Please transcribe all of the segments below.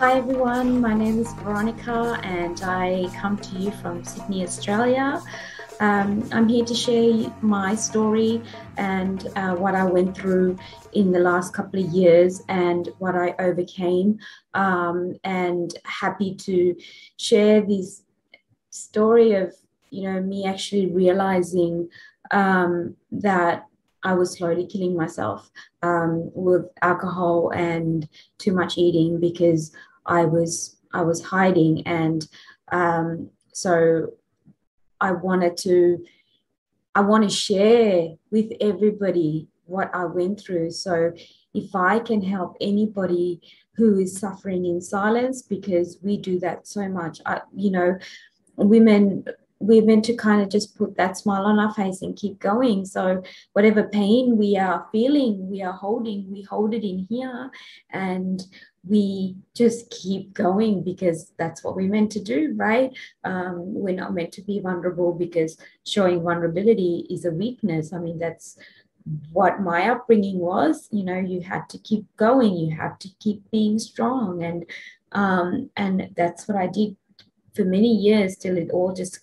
Hi everyone, my name is Veronica and I come to you from Sydney, Australia. I'm here to share my story and what I went through in the last couple of years and what I overcame. And happy to share this story of, me actually realizing that I was slowly killing myself with alcohol and too much eating because I was hiding, and so I wanted to I want to share with everybody what I went through. So if I can help anybody who is suffering in silence, because we do that so much, women, we're meant to kind of just put that smile on our face and keep going. So whatever pain we are feeling, we hold it in here, and we just keep going because that's what we're meant to do, right? We're not meant to be vulnerable because showing vulnerability is a weakness. I mean, that's what my upbringing was. You had to keep going, you have to keep being strong, and that's what I did for many years till it all just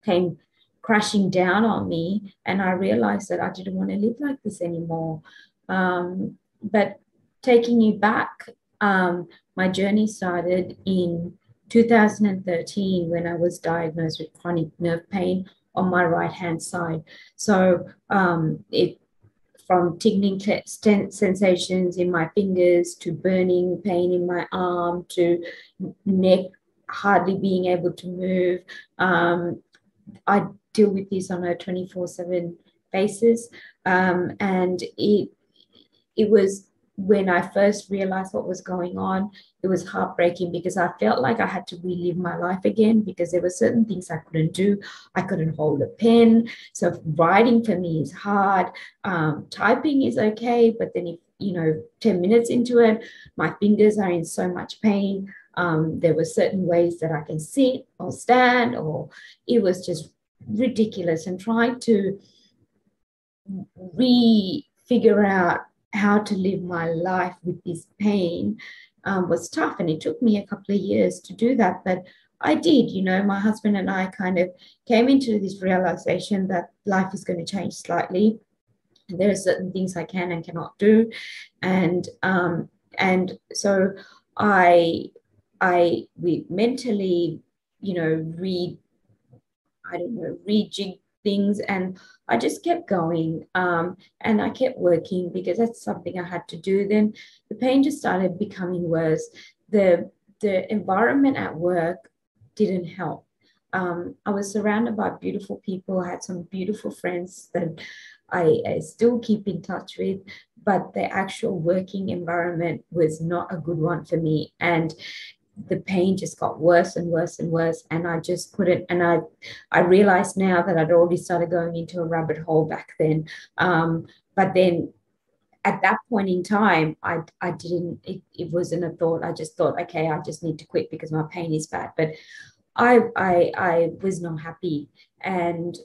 came crashing down on me, and I realized that I didn't want to live like this anymore. But taking you back, my journey started in 2013 when I was diagnosed with chronic nerve pain on my right hand side. So it from tingling sensations in my fingers to burning pain in my arm to neck hardly being able to move. I deal with this on a 24/7 basis. And it was when I first realized what was going on, it was heartbreaking because I felt like I had to relive my life again because there were certain things I couldn't do. I couldn't hold a pen. So writing for me is hard. Typing is okay, but then if 10 minutes into it, my fingers are in so much pain. There were certain ways that I can sit or stand, or it was just ridiculous. And trying to figure out how to live my life with this pain was tough. And it took me a couple of years to do that. But I did. My husband and I kind of came into this realization that life is going to change slightly. There are certain things I can and cannot do. And so I we mentally, read, I don't know, rejig things. And I just kept going. And I kept working because that's something I had to do. Then the pain just started becoming worse. The environment at work didn't help. I was surrounded by beautiful people. I had some beautiful friends that I still keep in touch with, but the actual working environment was not a good one for me. And the pain just got worse and worse and worse, and I just couldn't. And I realized now that I'd already started going into a rabbit hole back then. But then at that point in time, I didn't, it wasn't a thought. I just thought, okay, I just need to quit because my pain is bad. But I was not happy. And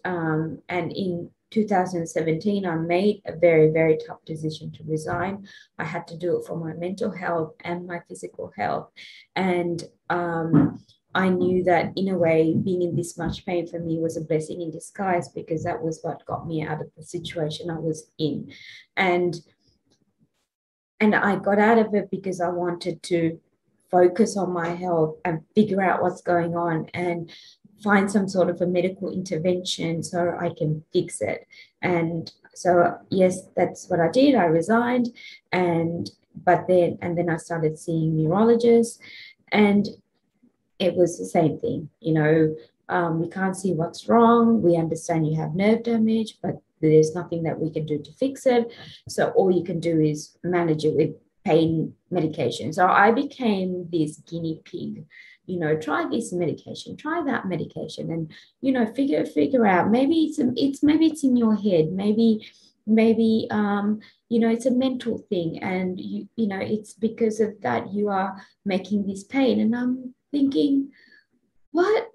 in 2017, I made a very, very tough decision to resign. I had to do it for my mental health and my physical health. And I knew that in a way, being in this much pain for me was a blessing in disguise, because that was what got me out of the situation I was in. And I got out of it because I wanted to focus on my health and figure out what's going on and find some sort of a medical intervention so I can fix it. And so, yes, that's what I did. I resigned, and then I started seeing neurologists, and it was the same thing. We can't see what's wrong. We understand you have nerve damage, but there's nothing that we can do to fix it. So all you can do is manage it with pain medication. So I became this guinea pig. Try this medication, try that medication, and figure out, maybe it's in your head, maybe it's a mental thing, and it's because of that you are making this pain. And I'm thinking, what?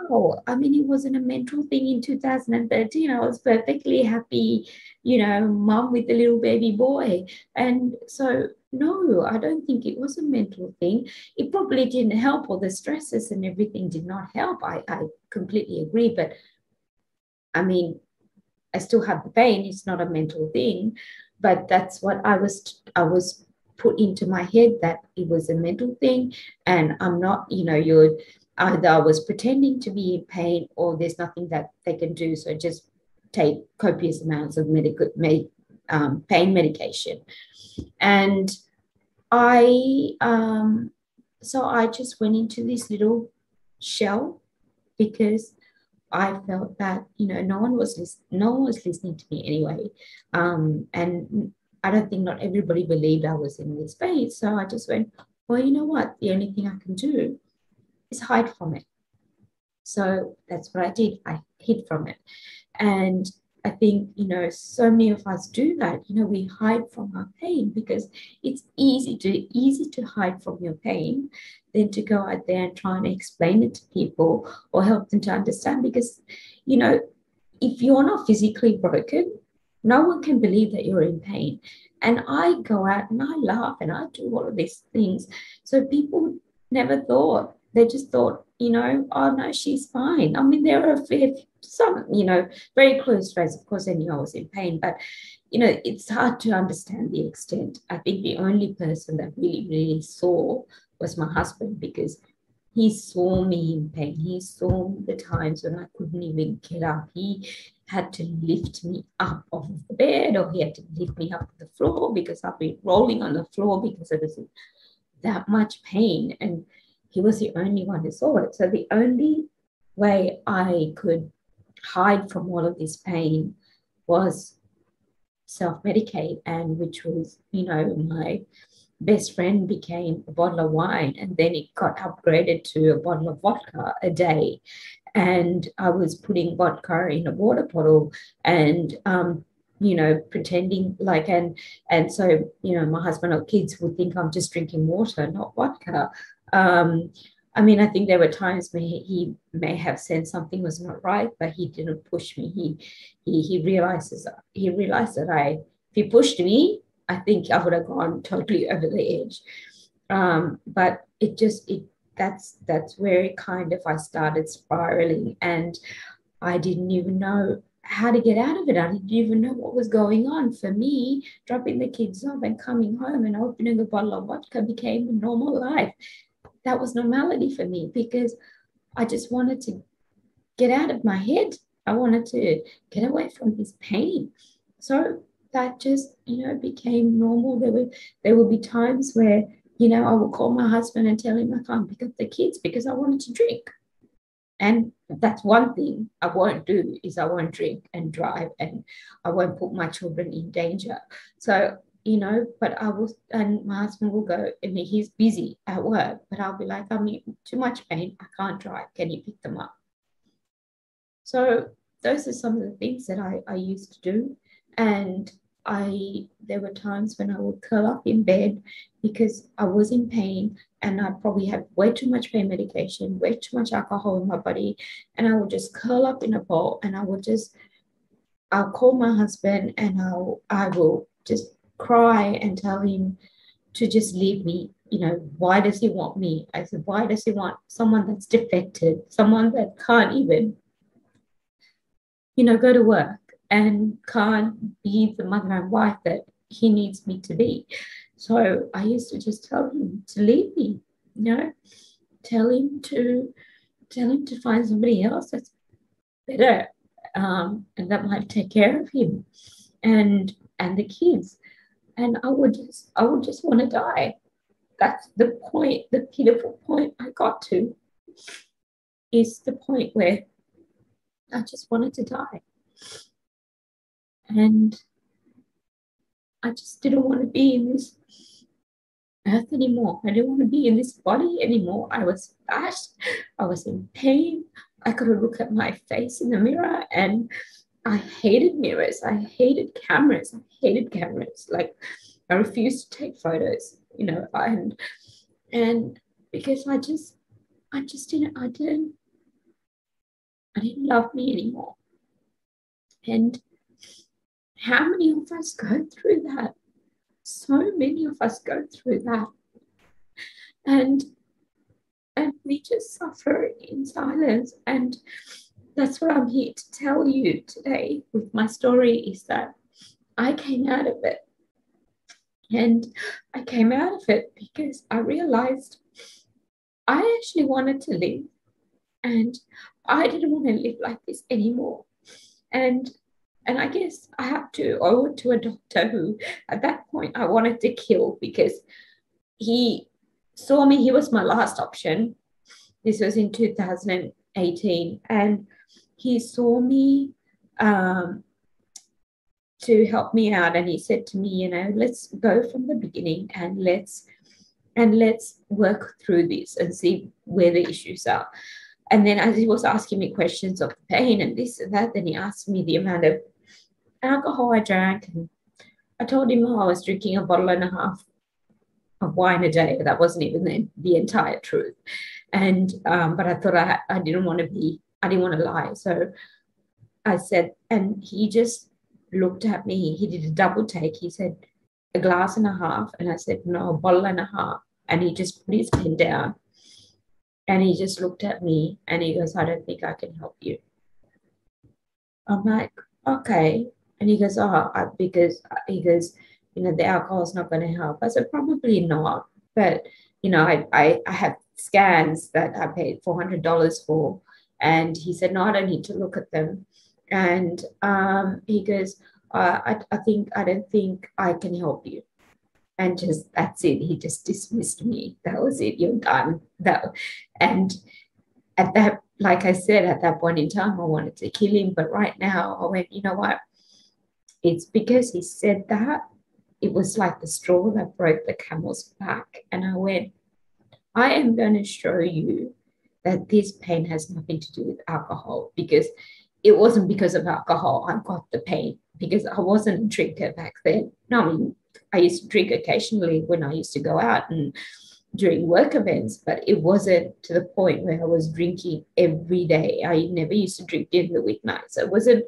How? I mean, it wasn't a mental thing in 2013. I was perfectly happy, mom with a little baby boy. And so no, I don't think it was a mental thing. It probably didn't help, or the stresses and everything did not help. I completely agree. But I mean, I still have the pain. It's not a mental thing, but that's what I was put into my head, that it was a mental thing, and I'm not. You're either I was pretending to be in pain, or there's nothing that they can do. So just take copious amounts of pain medication, and I so I just went into this little shell because I felt that no one was listening to me anyway, and I don't think not everybody believed I was in this space. So I just went, well, you know what? The only thing I can do is hide from it. So that's what I did. I hid from it, and I think, so many of us do that. We hide from our pain because it's easy to hide from your pain than to go out there and try and explain it to people or help them to understand. Because, you know, if you're not physically broken, no one can believe that you're in pain. And I go out and I laugh and I do all of these things. So people never thought, they just thought, oh no, she's fine. I mean, there are some, very close friends, of course, they knew I was in pain, but it's hard to understand the extent. I think the only person that really, really saw was my husband, because he saw me in pain. He saw the times when I couldn't even get up. He had to lift me up off of the bed, or he had to lift me up to the floor because I've been rolling on the floor because there was that much pain. And he was the only one who saw it. So the only way I could hide from all of this pain was self-medicate, and which was, my best friend became a bottle of wine, and then it got upgraded to a bottle of vodka a day. And I was putting vodka in a water bottle, and pretending like, and so, my husband or kids would think I'm just drinking water, not vodka. I mean, I think there were times where he may have said something was not right, but he didn't push me. He realized that if he pushed me, I think I would have gone totally over the edge. But that's where it kind of I started spiraling, and I didn't even know how to get out of it. I didn't even know what was going on. For me, dropping the kids off and coming home and opening a bottle of vodka became a normal life. That was normality for me, because I just wanted to get out of my head. I wanted to get away from this pain. So that just, became normal. There would be times where, I would call my husband and tell him I can't pick up the kids because I wanted to drink. And that's one thing I won't do, is I won't drink and drive, and I won't put my children in danger. So, but I will, and my husband will go, I mean, he's busy at work, but I'll be like, I'm in too much pain. I can't drive. Can you pick them up? So those are some of the things that I used to do. And there were times when I would curl up in bed because I was in pain, and I probably had way too much pain medication, way too much alcohol in my body. And I would just curl up in a ball, and I'll call my husband, and I will just cry and tell him to just leave me. Why does he want me? I said, why does he want someone that's defected, someone that can't even go to work and can't be the mother and wife that he needs me to be? So I used to just tell him to leave me, tell him to find somebody else that's better, and that might take care of him and the kids. And I would just want to die. That's the point, the pitiful point I got to, is the point where I just wanted to die. And I just didn't want to be in this earth anymore. I didn't want to be in this body anymore. I was bashed. I was in pain. I couldn't look at my face in the mirror, and I hated mirrors. I hated cameras. I hated cameras. Like, I refused to take photos, and because I didn't love me anymore. And how many of us go through that? so many of us go through that. And we just suffer in silence. And that's what I'm here to tell you today with my story, is that I came out of it. And I came out of it because I realized I actually wanted to live, and I didn't want to live like this anymore. And I guess I had to owe it to a doctor who at that point I wanted to kill, because he saw me. He was my last option. This was in 2018, and he saw me to help me out, and he said to me, you know, let's go from the beginning, and let's work through this and see where the issues are. And then as he was asking me questions of the pain and this and that, then he asked me the amount of alcohol I drank, and I told him, I was drinking a bottle and a half of wine a day. That wasn't even the entire truth. And but I thought I didn't want to lie. So I said, and he just looked at me. He did a double take. He said, a glass and a half. And I said, no, a bottle and a half. And he just put his pen down, and he just looked at me, and he goes, I don't think I can help you. I'm like, okay. And he goes, because he goes, you know, the alcohol is not going to help. I said, probably not. But, you know, I have scans that I paid $400 for. And he said, no, I don't need to look at them. And he goes, I don't think I can help you. And just, that's it. He just dismissed me. That was it. You're done. And at that, like I said, at that point in time, I wanted to kill him. But right now I went, you know what? It's because he said that. It was like the straw that broke the camel's back. And I went, I am going to show you that this pain has nothing to do with alcohol, because it wasn't because of alcohol I got the pain, because I wasn't a drinker back then. No, I mean, I used to drink occasionally when I used to go out and during work events, but it wasn't to the point where I was drinking every day. I never used to drink during the weeknight. So it wasn't,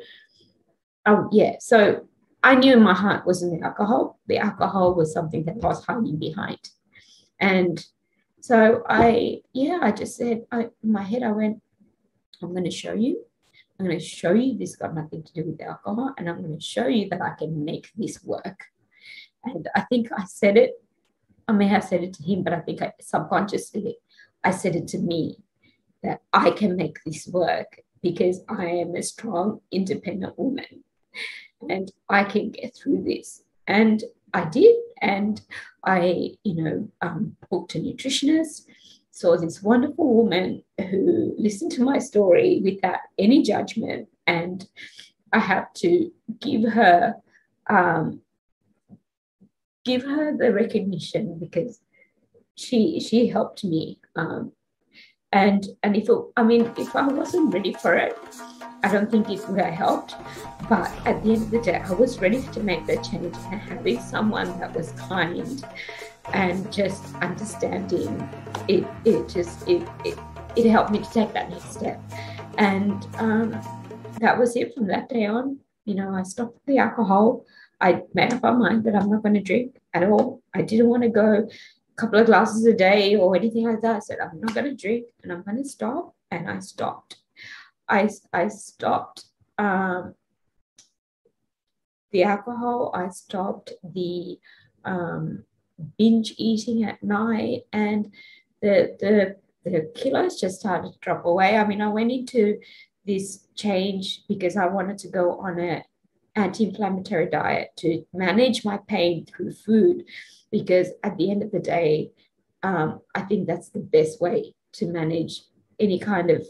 So I knew in my heart wasn't the alcohol. The alcohol was something that I was hiding behind. And so I just said, in my head, I went, I'm going to show you. I'm going to show you this got nothing to do with alcohol, and I'm going to show you that I can make this work. And I think I said it. I may have said it to him, but I think subconsciously I said it to me, that I can make this work because I am a strong, independent woman, and I can get through this. And I did. And I, booked a nutritionist, saw this wonderful woman who listened to my story without any judgment. And I had to give her the recognition, because she helped me. And if I wasn't ready for it, I don't think it would have helped. But at the end of the day, I was ready to make that change, and having someone that was kind and just understanding, it helped me to take that next step. And that was it. From that day on, I stopped the alcohol. I made up my mind that I'm not going to drink at all. I didn't want to go a couple of glasses a day or anything like that. I said, I'm not going to drink, and I'm going to stop. And I stopped. I stopped the alcohol. I stopped the binge eating at night, and the kilos just started to drop away. I mean, I went into this change because I wanted to go on an anti-inflammatory diet to manage my pain through food, because at the end of the day, I think that's the best way to manage any kind of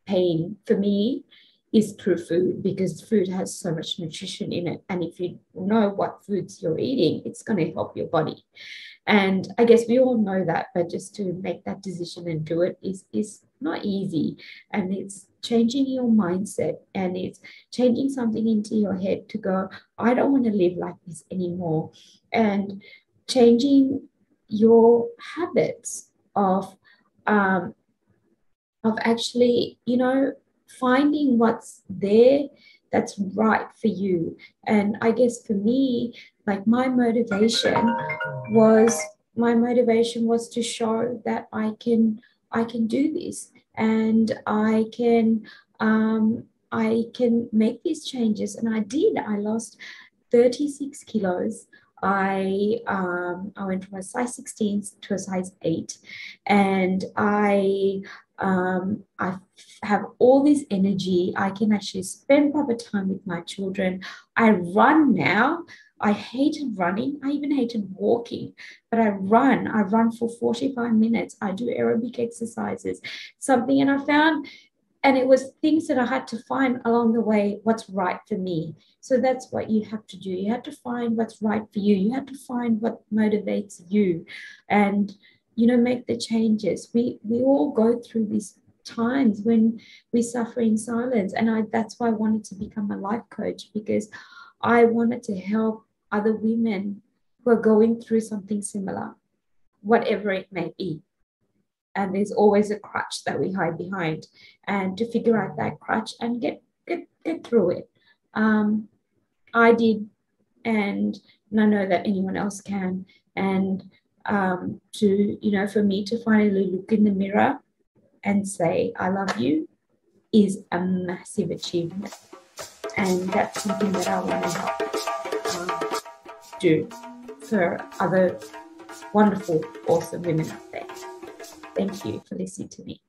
pain for me, is through food, because food has so much nutrition in it. And if you know what foods you're eating, it's going to help your body. And I guess we all know that, but just to make that decision and do it is not easy. And it's changing your mindset, and it's changing something into your head to go, I don't want to live like this anymore. And changing your habits of actually, finding what's there that's right for you. And I guess for me, Like my motivation was to show that I can do this, and I can make these changes. And I did. I lost 36 kilos. I went from a size 16 to a size 8, and I have all this energy. I can actually spend proper time with my children. I run now. I hated running. I even hated walking, but I run. I run for 45 minutes. I do aerobic exercises, something, and I found, and it was things that I had to find along the way, what's right for me. So that's what you have to do. You have to find what's right for you. You have to find what motivates you, and make the changes. We all go through these times when we suffer in silence, and that's why I wanted to become a life coach, because I wanted to help other women who are going through something similar, whatever it may be. And there's always a crutch that we hide behind, and to figure out that crutch and get through it. I did, and I know that anyone else can. And for me to finally look in the mirror and say I love you is a massive achievement, and that's something that I want to help do for other wonderful, awesome women out there. Thank you for listening to me.